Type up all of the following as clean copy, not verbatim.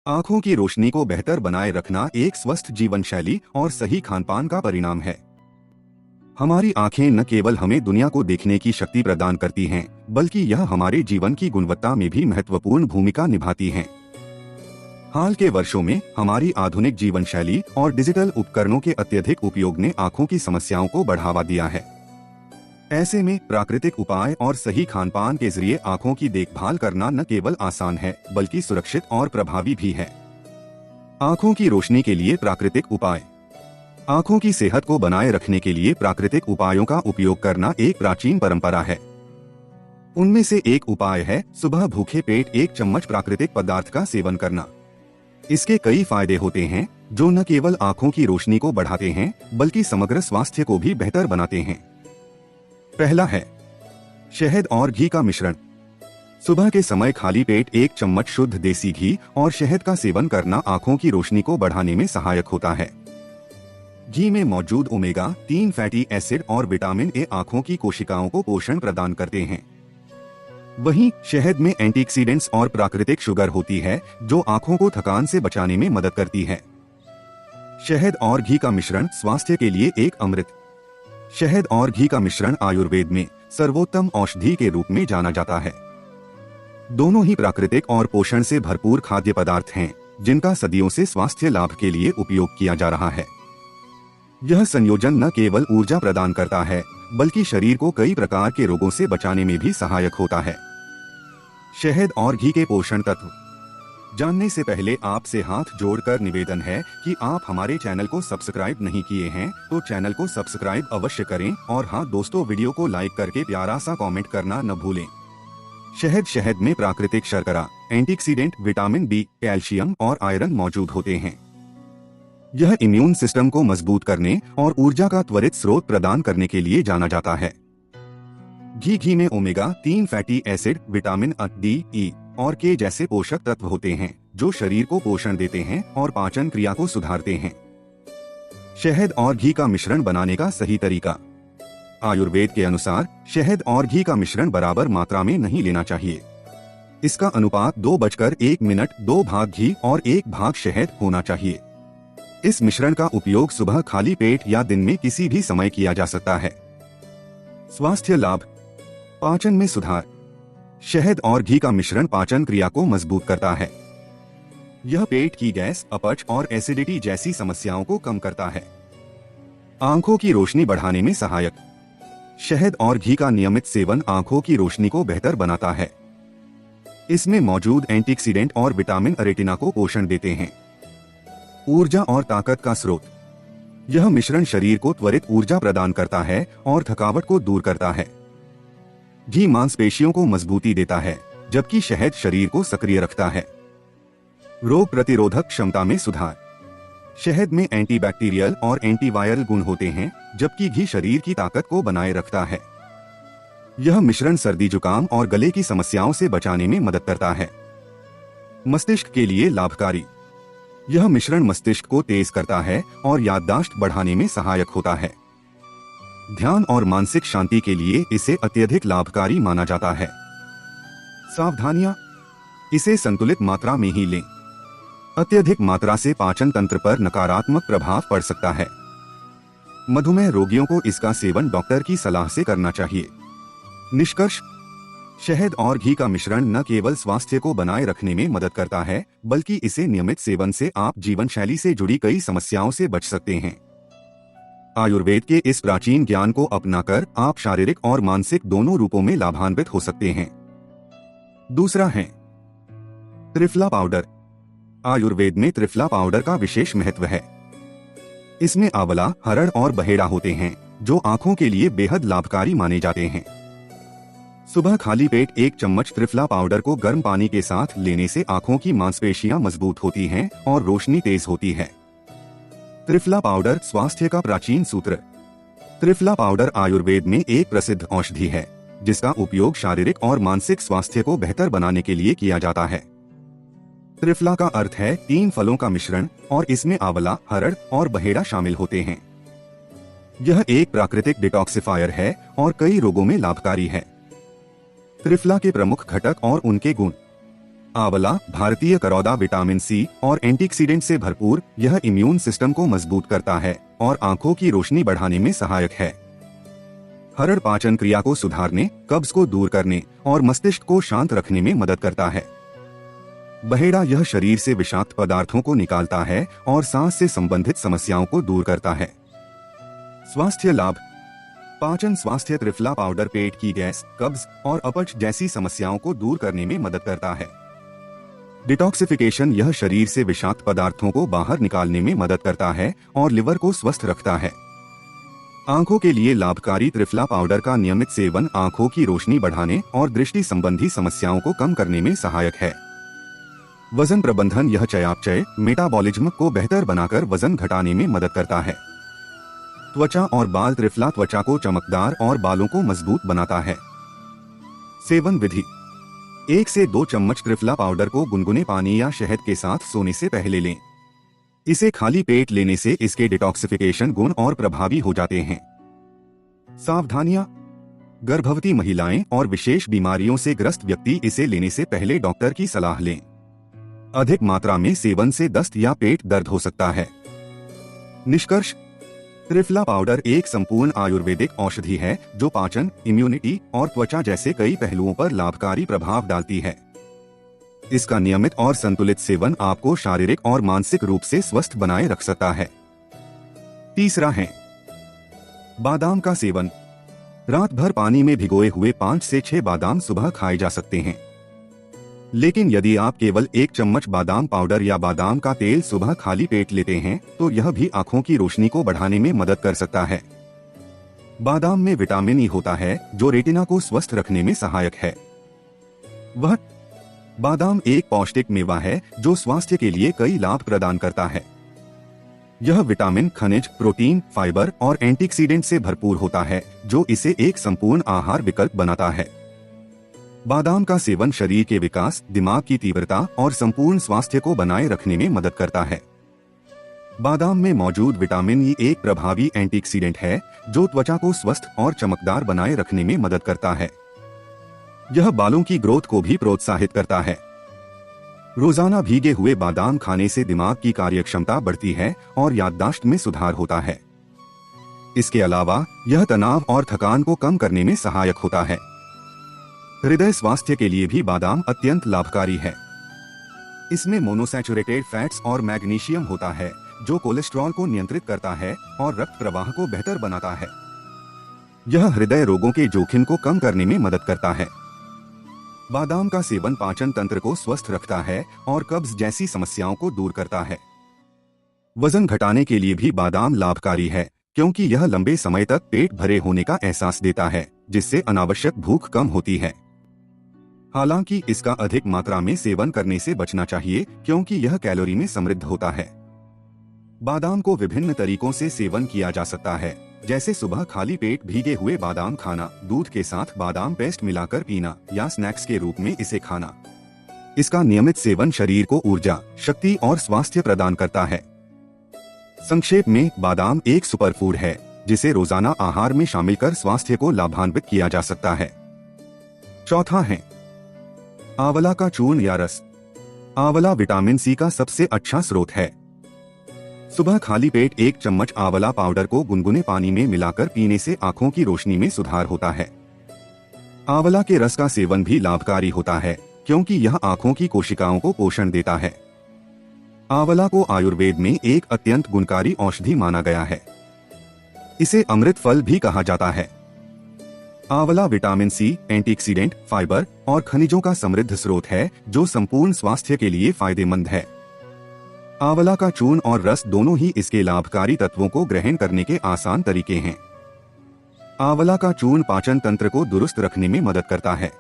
आँखों की रोशनी को बेहतर बनाए रखना एक स्वस्थ जीवन शैली और सही खानपान का परिणाम है। हमारी आँखें न केवल हमें दुनिया को देखने की शक्ति प्रदान करती हैं, बल्कि यह हमारे जीवन की गुणवत्ता में भी महत्वपूर्ण भूमिका निभाती हैं। हाल के वर्षों में हमारी आधुनिक जीवन शैली और डिजिटल उपकरणों के अत्यधिक उपयोग ने आँखों की समस्याओं को बढ़ावा दिया है। ऐसे में प्राकृतिक उपाय और सही खानपान के जरिए आँखों की देखभाल करना न केवल आसान है, बल्कि सुरक्षित और प्रभावी भी है। आँखों की रोशनी के लिए प्राकृतिक उपाय। आँखों की सेहत को बनाए रखने के लिए प्राकृतिक उपायों का उपयोग करना एक प्राचीन परंपरा है। उनमें से एक उपाय है सुबह भूखे पेट 1 चम्मच प्राकृतिक पदार्थ का सेवन करना। इसके कई फायदे होते हैं, जो न केवल आँखों की रोशनी को बढ़ाते हैं, बल्कि समग्र स्वास्थ्य को भी बेहतर बनाते हैं। पहला है शहद और घी का मिश्रण। सुबह के समय खाली पेट 1 चम्मच शुद्ध देसी घी और शहद का सेवन करना आँखों की रोशनी को बढ़ाने में सहायक होता है। घी में मौजूद ओमेगा 3 फैटी एसिड और विटामिन ए आँखों की कोशिकाओं को पोषण प्रदान करते हैं। वहीं शहद में एंटीऑक्सीडेंट्स और प्राकृतिक शुगर होती है, जो आँखों को थकान से बचाने में मदद करती है। शहद और घी का मिश्रण स्वास्थ्य के लिए एक अमृत। शहद और घी का मिश्रण आयुर्वेद में सर्वोत्तम औषधि के रूप में जाना जाता है। दोनों ही प्राकृतिक और पोषण से भरपूर खाद्य पदार्थ हैं, जिनका सदियों से स्वास्थ्य लाभ के लिए उपयोग किया जा रहा है। यह संयोजन न केवल ऊर्जा प्रदान करता है, बल्कि शरीर को कई प्रकार के रोगों से बचाने में भी सहायक होता है। शहद और घी के पोषण तत्व जानने से पहले आपसे हाथ जोड़कर निवेदन है कि आप हमारे चैनल को सब्सक्राइब नहीं किए हैं तो चैनल को सब्सक्राइब अवश्य करें और हाँ दोस्तों, वीडियो को लाइक करके प्यारा सा कमेंट करना न भूलें। शहद में प्राकृतिक शर्करा, एंटीऑक्सीडेंट, विटामिन बी, कैल्शियम और आयरन मौजूद होते हैं। यह इम्यून सिस्टम को मजबूत करने और ऊर्जा का त्वरित स्रोत प्रदान करने के लिए जाना जाता है। घी में omega 3 fatty acid, vitamin D, E और के जैसे पोषक तत्व होते हैं, जो शरीर को पोषण देते हैं और पाचन क्रिया को सुधारते हैं। शहद और घी का मिश्रण बनाने का सही तरीका। आयुर्वेद के अनुसार शहद और घी का मिश्रण बराबर मात्रा में नहीं लेना चाहिए। इसका अनुपात 2:1 2 भाग घी और 1 भाग शहद होना चाहिए। इस मिश्रण का उपयोग सुबह खाली पेट या दिन में किसी भी समय किया जा सकता है। स्वास्थ्य लाभ। पाचन में सुधार। शहद और घी का मिश्रण पाचन क्रिया को मजबूत करता है। यह पेट की गैस, अपच और एसिडिटी जैसी समस्याओं को कम करता है। आंखों की रोशनी बढ़ाने में सहायक। शहद और घी का नियमित सेवन आंखों की रोशनी को बेहतर बनाता है। इसमें मौजूद एंटीऑक्सीडेंट और विटामिन रेटिना को पोषण देते हैं। ऊर्जा और ताकत का स्रोत। यह मिश्रण शरीर को त्वरित ऊर्जा प्रदान करता है और थकावट को दूर करता है। घी मांसपेशियों को मजबूती देता है, जबकि शहद शरीर को सक्रिय रखता है। रोग प्रतिरोधक क्षमता में सुधार। शहद में एंटीबैक्टीरियल और एंटीवायरल गुण होते हैं, जबकि घी शरीर की ताकत को बनाए रखता है। यह मिश्रण सर्दी, जुकाम और गले की समस्याओं से बचाने में मदद करता है। मस्तिष्क के लिए लाभकारी। यह मिश्रण मस्तिष्क को तेज करता है और याददाश्त बढ़ाने में सहायक होता है। ध्यान और मानसिक शांति के लिए इसे अत्यधिक लाभकारी माना जाता है। सावधानियां। इसे संतुलित मात्रा में ही लें। अत्यधिक मात्रा से पाचन तंत्र पर नकारात्मक प्रभाव पड़ सकता है। मधुमेह रोगियों को इसका सेवन डॉक्टर की सलाह से करना चाहिए। निष्कर्ष। शहद और घी का मिश्रण न केवल स्वास्थ्य को बनाए रखने में मदद करता है, बल्कि इसे नियमित सेवन से आप जीवन शैली से जुड़ी कई समस्याओं से बच सकते हैं। आयुर्वेद के इस प्राचीन ज्ञान को अपनाकर आप शारीरिक और मानसिक दोनों रूपों में लाभान्वित हो सकते हैं। दूसरा है त्रिफला पाउडर। आयुर्वेद में त्रिफला पाउडर का विशेष महत्व है। इसमें आंवला, हरड़ और बहेड़ा होते हैं, जो आंखों के लिए बेहद लाभकारी माने जाते हैं। सुबह खाली पेट 1 चम्मच त्रिफला पाउडर को गर्म पानी के साथ लेने से आंखों की मांसपेशियां मजबूत होती हैं और रोशनी तेज होती है। त्रिफला पाउडर स्वास्थ्य का प्राचीन सूत्र। त्रिफला पाउडर आयुर्वेद में एक प्रसिद्ध औषधि है, जिसका उपयोग शारीरिक और मानसिक स्वास्थ्य को बेहतर बनाने के लिए किया जाता है। त्रिफला का अर्थ है 3 फलों का मिश्रण और इसमें आंवला, हरड़ और बहेड़ा शामिल होते हैं। यह एक प्राकृतिक डिटॉक्सिफायर है और कई रोगों में लाभकारी है। त्रिफला के प्रमुख घटक और उनके गुण। आंवला भारतीय करौदा विटामिन सी और एंटीऑक्सीडेंट से भरपूर, यह इम्यून सिस्टम को मजबूत करता है और आंखों की रोशनी बढ़ाने में सहायक है। हरड़ पाचन क्रिया को सुधारने, कब्ज को दूर करने और मस्तिष्क को शांत रखने में मदद करता है। बहेड़ा यह शरीर से विषाक्त पदार्थों को निकालता है और सांस से संबंधित समस्याओं को दूर करता है। स्वास्थ्य लाभ। पाचन स्वास्थ्य त्रिफला पाउडर पेट की गैस, कब्ज और अपच जैसी समस्याओं को दूर करने में मदद करता है। डिटॉक्सिफिकेशन यह शरीर से विषाक्त पदार्थों को बाहर निकालने में मदद करता है और लिवर को स्वस्थ रखता है। आंखों के लिए लाभकारी त्रिफला पाउडर का नियमित सेवन आंखों की रोशनी बढ़ाने और दृष्टि संबंधी समस्याओं को कम करने में सहायक है। वजन प्रबंधन यह चयापचय मेटाबॉलिज्म को बेहतर बनाकर वजन घटाने में मदद करता है। त्वचा और बाल त्रिफला त्वचा को चमकदार और बालों को मजबूत बनाता है। सेवन विधि। 1 से 2 चम्मच त्रिफला पाउडर को गुनगुने पानी या शहद के साथ सोने से पहले लें। इसे खाली पेट लेने से इसके डिटॉक्सिफिकेशन गुण और प्रभावी हो जाते हैं। सावधानियां। गर्भवती महिलाएं और विशेष बीमारियों से ग्रस्त व्यक्ति इसे लेने से पहले डॉक्टर की सलाह लें। अधिक मात्रा में सेवन से दस्त या पेट दर्द हो सकता है। निष्कर्ष। त्रिफला पाउडर एक संपूर्ण आयुर्वेदिक औषधि है जो पाचन, इम्यूनिटी और त्वचा जैसे कई पहलुओं पर लाभकारी प्रभाव डालती है। इसका नियमित और संतुलित सेवन आपको शारीरिक और मानसिक रूप से स्वस्थ बनाए रख सकता है। तीसरा है बादाम का सेवन। रात भर पानी में भिगोए हुए 5 से 6 बादाम सुबह खाए जा सकते हैं। लेकिन यदि आप केवल 1 चम्मच बादाम पाउडर या बादाम का तेल सुबह खाली पेट लेते हैं तो यह भी आंखों की रोशनी को बढ़ाने में मदद कर सकता है। बादाम में विटामिन ई होता है जो रेटिना को स्वस्थ रखने में सहायक है। बादाम एक पौष्टिक मेवा है जो स्वास्थ्य के लिए कई लाभ प्रदान करता है। यह विटामिन, खनिज, प्रोटीन, फाइबर और एंटीऑक्सीडेंट से भरपूर होता है जो इसे एक संपूर्ण आहार विकल्प बनाता है। बादाम का सेवन शरीर के विकास, दिमाग की तीव्रता और संपूर्ण स्वास्थ्य को बनाए रखने में मदद करता है। बादाम में मौजूद विटामिन ई एक प्रभावी एंटीऑक्सीडेंट है जो त्वचा को स्वस्थ और चमकदार बनाए रखने में मदद करता है। यह बालों की ग्रोथ को भी प्रोत्साहित करता है। रोजाना भीगे हुए बादाम खाने से दिमाग की कार्यक्षमता बढ़ती है और याददाश्त में सुधार होता है। इसके अलावा यह तनाव और थकान को कम करने में सहायक होता है। हृदय स्वास्थ्य के लिए भी बादाम अत्यंत लाभकारी है। इसमें मोनोसैचुरेटेड फैट्स और मैग्नीशियम होता है जो कोलेस्ट्रॉल को नियंत्रित करता है और रक्त प्रवाह को बेहतर बनाता है। यह हृदय रोगों के जोखिम को कम करने में मदद करता है। बादाम का सेवन पाचन तंत्र को स्वस्थ रखता है और कब्ज जैसी समस्याओं को दूर करता है। वजन घटाने के लिए भी बादाम लाभकारी है क्योंकि यह लंबे समय तक पेट भरे होने का एहसास देता है जिससे अनावश्यक भूख कम होती है। हालांकि इसका अधिक मात्रा में सेवन करने से बचना चाहिए क्योंकि यह कैलोरी में समृद्ध होता है। बादाम को विभिन्न तरीकों से सेवन किया जा सकता है, जैसे सुबह खाली पेट भीगे हुए बादाम खाना, दूध के साथ बादाम पेस्ट मिलाकर पीना या स्नैक्स के रूप में इसे खाना। इसका नियमित सेवन शरीर को ऊर्जा, शक्ति और स्वास्थ्य प्रदान करता है। संक्षेप में, बादाम एक सुपरफूड है जिसे रोजाना आहार में शामिल कर स्वास्थ्य को लाभान्वित किया जा सकता है। चौथा है आंवला का चूर्ण या रस। आंवला विटामिन सी का सबसे अच्छा स्रोत है। सुबह खाली पेट 1 चम्मच आंवला पाउडर को गुनगुने पानी में मिलाकर पीने से आंखों की रोशनी में सुधार होता है। आंवला के रस का सेवन भी लाभकारी होता है क्योंकि यह आंखों की कोशिकाओं को पोषण देता है। आंवला को आयुर्वेद में एक अत्यंत गुणकारी औषधि माना गया है। इसे अमृत फल भी कहा जाता है। आंवला विटामिन सी, एंटीऑक्सीडेंट, फाइबर और खनिजों का समृद्ध स्रोत है जो संपूर्ण स्वास्थ्य के लिए फायदेमंद है। आंवला का चूर्ण और रस दोनों ही इसके लाभकारी तत्वों को ग्रहण करने के आसान तरीके हैं। आंवला का चूर्ण पाचन तंत्र को दुरुस्त रखने में मदद करता है।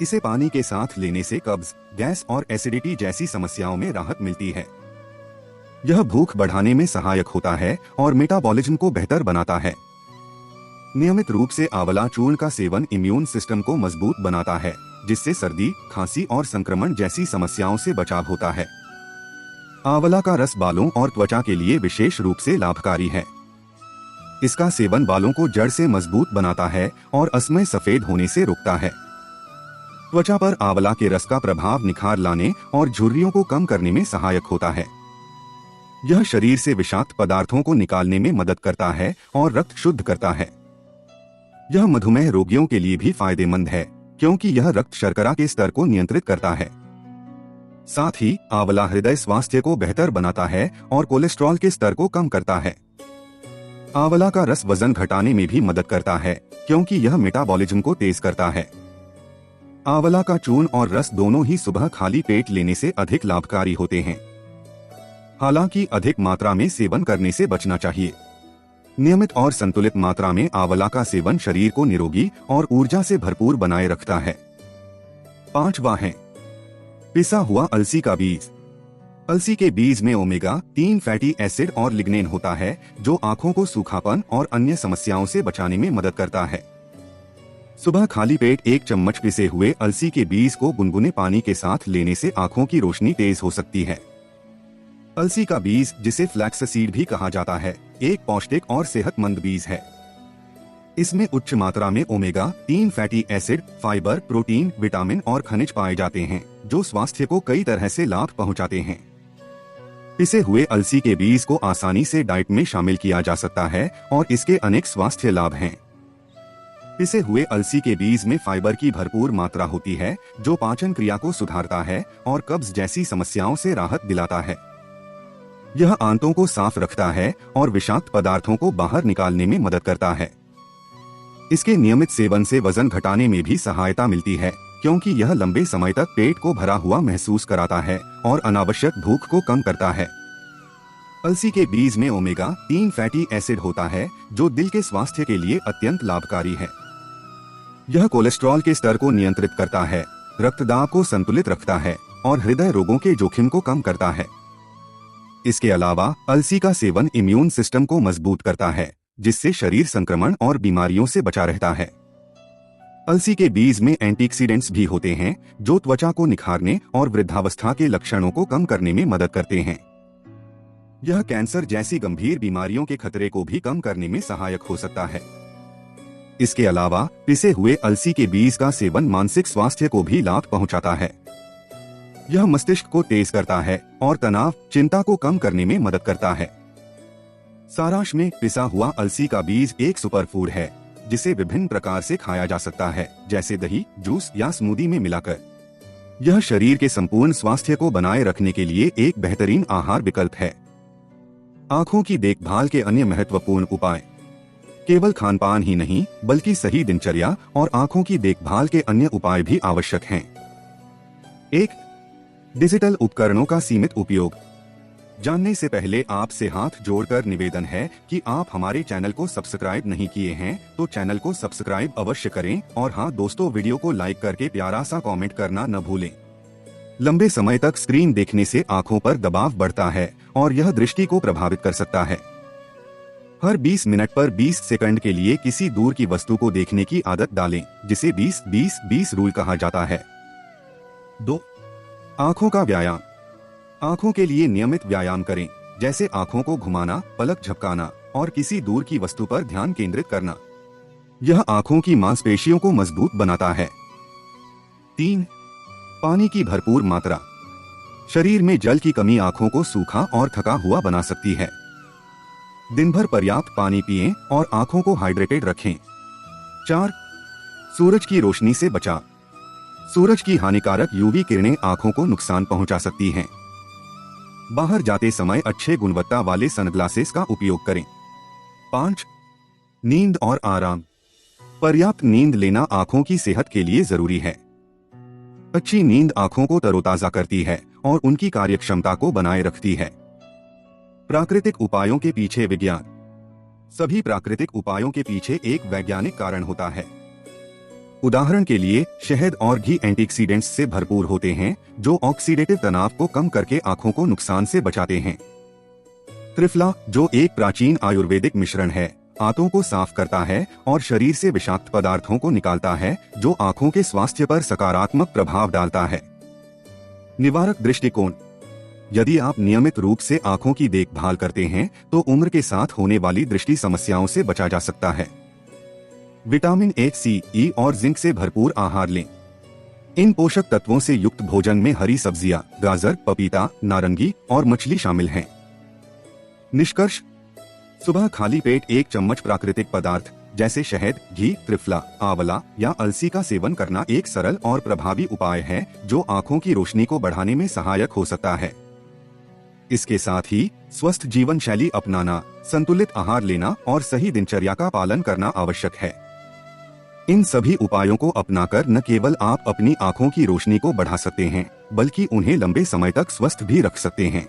इसे पानी के साथ लेने से कब्ज, गैस और एसिडिटी जैसी समस्याओं में राहत मिलती है। यह भूख बढ़ाने में सहायक होता है और मेटाबॉलिज्म को बेहतर बनाता है। नियमित रूप से आंवला चूर्ण का सेवन इम्यून सिस्टम को मजबूत बनाता है, जिससे सर्दी, खांसी और संक्रमण जैसी समस्याओं से बचाव होता है। आंवला का रस बालों और त्वचा के लिए विशेष रूप से लाभकारी है। इसका सेवन बालों को जड़ से मजबूत बनाता है और असमय सफेद होने से रोकता है। त्वचा पर आंवला के रस का प्रभाव निखार लाने और झुर्रियों को कम करने में सहायक होता है। यह शरीर से विषाक्त पदार्थों को निकालने में मदद करता है और रक्त शुद्ध करता है। यह मधुमेह रोगियों के लिए भी फायदेमंद है क्योंकि यह रक्त शर्करा के स्तर को नियंत्रित करता है। साथ ही आंवला हृदय स्वास्थ्य को बेहतर बनाता है और कोलेस्ट्रॉल के स्तर को कम करता है। आंवला का रस वजन घटाने में भी मदद करता है क्योंकि यह मेटाबॉलिज्म को तेज करता है। आंवला का चूर्ण और रस दोनों ही सुबह खाली पेट लेने से अधिक लाभकारी होते हैं। हालांकि अधिक मात्रा में सेवन करने से बचना चाहिए। नियमित और संतुलित मात्रा में आंवला का सेवन शरीर को निरोगी और ऊर्जा से भरपूर बनाए रखता है। 5वां है पिसा हुआ अलसी का बीज। अलसी के बीज में ओमेगा-3 फैटी एसिड और लिग्नेन होता है जो आंखों को सूखापन और अन्य समस्याओं से बचाने में मदद करता है। सुबह खाली पेट 1 चम्मच पिसे हुए अलसी के बीज को गुनगुने पानी के साथ लेने से आंखों की रोशनी तेज हो सकती है। अलसी का बीज, जिसे फ्लैक्स सीड भी कहा जाता है, एक पौष्टिक और सेहतमंद बीज है। इसमें उच्च मात्रा में omega-3 fatty acid, fibre, protein, vitamin और खनिज पाए जाते हैं जो स्वास्थ्य को कई तरह से लाभ पहुंचाते हैं। पिसे हुए अलसी के बीज को आसानी से डाइट में शामिल किया जा सकता है और इसके अनेक स्वास्थ्य लाभ हैं। पिसे हुए अलसी के बीज में फाइबर की भरपूर मात्रा होती है जो पाचन क्रिया को सुधारता है और कब्ज जैसी समस्याओं से राहत दिलाता है। यह आंतों को साफ रखता है और विषाक्त पदार्थों को बाहर निकालने में मदद करता है। इसके नियमित सेवन से वजन घटाने में भी सहायता मिलती है क्योंकि यह लंबे समय तक पेट को भरा हुआ महसूस कराता है और अनावश्यक भूख को कम करता है। अलसी के बीज में ओमेगा-3 फैटी एसिड होता है जो दिल के स्वास्थ्य के लिए अत्यंत लाभकारी है। यह कोलेस्ट्रॉल के स्तर को नियंत्रित करता है, रक्तदाब को संतुलित रखता है और हृदय रोगों के जोखिम को कम करता है। इसके अलावा अलसी का सेवन इम्यून सिस्टम को मजबूत करता है जिससे शरीर संक्रमण और बीमारियों से बचा रहता है। अलसी के बीज में एंटीऑक्सीडेंट्स भी होते हैं जो त्वचा को निखारने और वृद्धावस्था के लक्षणों को कम करने में मदद करते हैं। यह कैंसर जैसी गंभीर बीमारियों के खतरे को भी कम करने में सहायक हो सकता है। इसके अलावा पिसे हुए अलसी के बीज का सेवन मानसिक स्वास्थ्य को भी लाभ पहुंचाता है। यह मस्तिष्क को तेज करता है और तनाव, चिंता को कम करने में मदद करता है। सारांश में पिसा हुआ अलसी का बीज एक सुपरफूड है जिसे विभिन्न प्रकार से खाया जा सकता है, जैसे दही, जूस या स्मूदी में मिलाकर। यह शरीर के संपूर्ण स्वास्थ्य को बनाए रखने के लिए एक बेहतरीन आहार विकल्प है। आंखों की देखभाल के अन्य महत्वपूर्ण उपाय। केवल खानपान ही नहीं बल्कि सही दिनचर्या और आंखों की देखभाल के अन्य उपाय भी आवश्यक हैं। 1. डिजिटल उपकरणों का सीमित उपयोग। जानने से पहले आपसे हाथ जोड़कर निवेदन है कि आप हमारे चैनल को सब्सक्राइब नहीं किए हैं तो चैनल को सब्सक्राइब अवश्य करें और हाँ दोस्तों, वीडियो को लाइक करके प्यारा सा कमेंट करना न भूलें। लंबे समय तक स्क्रीन देखने से आंखों पर दबाव बढ़ता है और यह दृष्टि को प्रभावित कर सकता है। हर 20 मिनट पर 20 सेकंड के लिए किसी दूर की वस्तु को देखने की आदत डालें, जिसे 20-20-20 रूल कहा जाता है। 2. आंखों का व्यायाम। आंखों के लिए नियमित व्यायाम करें, जैसे आंखों को घुमाना, पलक झपकाना और किसी दूर की वस्तु पर ध्यान केंद्रित करना। यह आंखों की मांसपेशियों को मजबूत बनाता है। 3. पानी की भरपूर मात्रा। शरीर में जल की कमी आंखों को सूखा और थका हुआ बना सकती है। दिन भर पर्याप्त पानी पिएं और आंखों को हाइड्रेटेड रखें। 4. सूरज की रोशनी से बचाव। सूरज की हानिकारक यूवी किरणें आंखों को नुकसान पहुंचा सकती हैं। बाहर जाते समय अच्छे गुणवत्ता वाले सनग्लासेस का उपयोग करें। 5. नींद और आराम। पर्याप्त नींद लेना आंखों की सेहत के लिए जरूरी है। अच्छी नींद आंखों को तरोताजा करती है और उनकी कार्यक्षमता को बनाए रखती है। प्राकृतिक उपायों के पीछे विज्ञान। सभी प्राकृतिक उपायों के पीछे एक वैज्ञानिक कारण होता है। उदाहरण के लिए शहद और घी एंटीऑक्सीडेंट्स से भरपूर होते हैं जो ऑक्सीडेटिव तनाव को कम करके आंखों को नुकसान से बचाते हैं। त्रिफला, जो एक प्राचीन आयुर्वेदिक मिश्रण है, आंतों को साफ करता है और शरीर से विषाक्त पदार्थों को निकालता है जो आंखों के स्वास्थ्य पर सकारात्मक प्रभाव डालता है। निवारक दृष्टिकोण। यदि आप नियमित रूप से आंखों की देखभाल करते हैं तो उम्र के साथ होने वाली दृष्टि समस्याओं से बचा जा सकता है। विटामिन ए, सी, ई और जिंक से भरपूर आहार लें। इन पोषक तत्वों से युक्त भोजन में हरी सब्जियां, गाजर, पपीता, नारंगी और मछली शामिल हैं। निष्कर्ष: सुबह खाली पेट 1 चम्मच प्राकृतिक पदार्थ जैसे शहद, घी, त्रिफला, आंवला या अलसी का सेवन करना एक सरल और प्रभावी उपाय है जो आँखों की रोशनी को बढ़ाने में सहायक हो सकता है। इसके साथ ही स्वस्थ जीवन शैली अपनाना, संतुलित आहार लेना और सही दिनचर्या का पालन करना आवश्यक है। इन सभी उपायों को अपनाकर न केवल आप अपनी आँखों की रोशनी को बढ़ा सकते हैं, बल्कि उन्हें लंबे समय तक स्वस्थ भी रख सकते हैं।